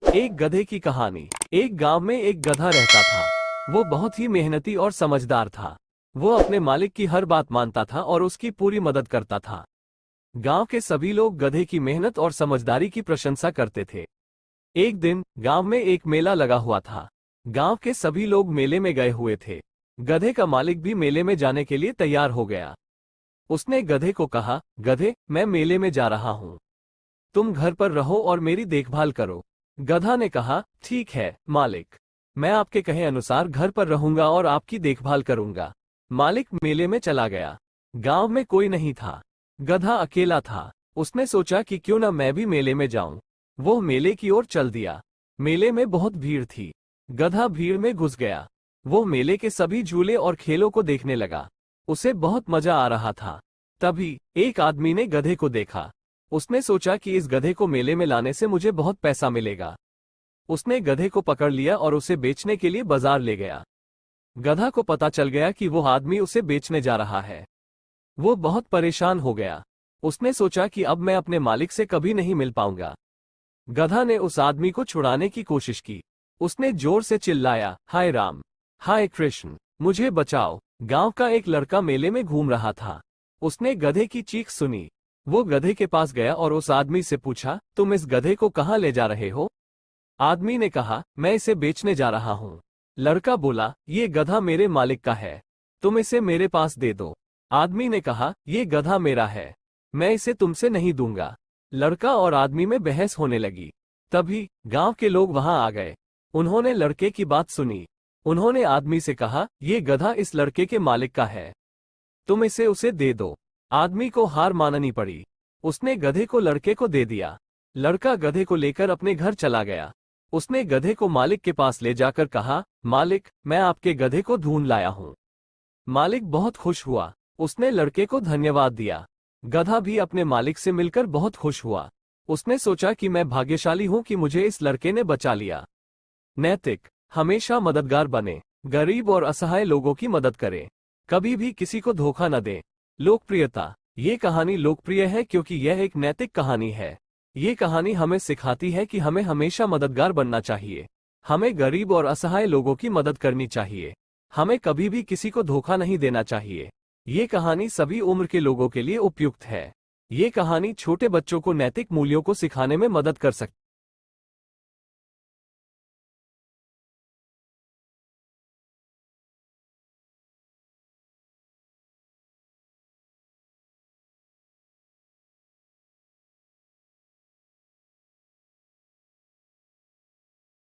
एक गधे की कहानी। एक गांव में एक गधा रहता था। वो बहुत ही मेहनती और समझदार था। वो अपने मालिक की हर बात मानता था और उसकी पूरी मदद करता था। गांव के सभी लोग गधे की मेहनत और समझदारी की प्रशंसा करते थे। एक दिन गांव में एक मेला लगा हुआ था। गांव के सभी लोग मेले में गए हुए थे। गधे का मालिक भी मेले में जाने के लिए तैयार हो गया। उसने गधे को कहा, गधे, मैं मेले में जा रहा हूं। तुम घर पर रहो और मेरी देखभाल करो। गधा ने कहा, ठीक है मालिक, मैं आपके कहे अनुसार घर पर रहूंगा और आपकी देखभाल करूंगा। मालिक मेले में चला गया। गांव में कोई नहीं था। गधा अकेला था। उसने सोचा कि क्यों न मैं भी मेले में जाऊं। वो मेले की ओर चल दिया। मेले में बहुत भीड़ थी। गधा भीड़ में घुस गया। वो मेले के सभी झूले और खेलों को देखने लगा। उसे बहुत मजा आ रहा था। तभी एक आदमी ने गधे को देखा। उसने सोचा कि इस गधे को मेले में लाने से मुझे बहुत पैसा मिलेगा। उसने गधे को पकड़ लिया और उसे बेचने के लिए बाजार ले गया। गधा को पता चल गया कि वो आदमी उसे बेचने जा रहा है। वो बहुत परेशान हो गया। उसने सोचा कि अब मैं अपने मालिक से कभी नहीं मिल पाऊंगा। गधा ने उस आदमी को छुड़ाने की कोशिश की। उसने जोर से चिल्लाया, हाय राम, हाय कृष्ण, मुझे बचाओ। गांव का एक लड़का मेले में घूम रहा था। उसने गधे की चीख सुनी। वो गधे के पास गया और उस आदमी से पूछा, तुम इस गधे को कहाँ ले जा रहे हो? आदमी ने कहा, मैं इसे बेचने जा रहा हूँ। लड़का बोला, ये गधा मेरे मालिक का है, तुम इसे मेरे पास दे दो। आदमी ने कहा, ये गधा मेरा है, मैं इसे तुमसे नहीं दूंगा। लड़का और आदमी में बहस होने लगी। तभी गांव के लोग वहां आ गए। उन्होंने लड़के की बात सुनी। उन्होंने आदमी से कहा, ये गधा इस लड़के के मालिक का है, तुम इसे उसे दे दो। आदमी को हार माननी पड़ी। उसने गधे को लड़के को दे दिया। लड़का गधे को लेकर अपने घर चला गया। उसने गधे को मालिक के पास ले जाकर कहा, मालिक, मैं आपके गधे को ढूंढ लाया हूं। मालिक बहुत खुश हुआ। उसने लड़के को धन्यवाद दिया। गधा भी अपने मालिक से मिलकर बहुत खुश हुआ। उसने सोचा कि मैं भाग्यशाली हूं कि मुझे इस लड़के ने बचा लिया। नैतिक, हमेशा मददगार बने। गरीब और असहाय लोगों की मदद करें। कभी भी किसी को धोखा न दें। लोकप्रियता, ये कहानी लोकप्रिय है क्योंकि यह एक नैतिक कहानी है। ये कहानी हमें सिखाती है कि हमें हमेशा मददगार बनना चाहिए। हमें गरीब और असहाय लोगों की मदद करनी चाहिए। हमें कभी भी किसी को धोखा नहीं देना चाहिए। ये कहानी सभी उम्र के लोगों के लिए उपयुक्त है। ये कहानी छोटे बच्चों को नैतिक मूल्यों को सिखाने में मदद कर सकती है।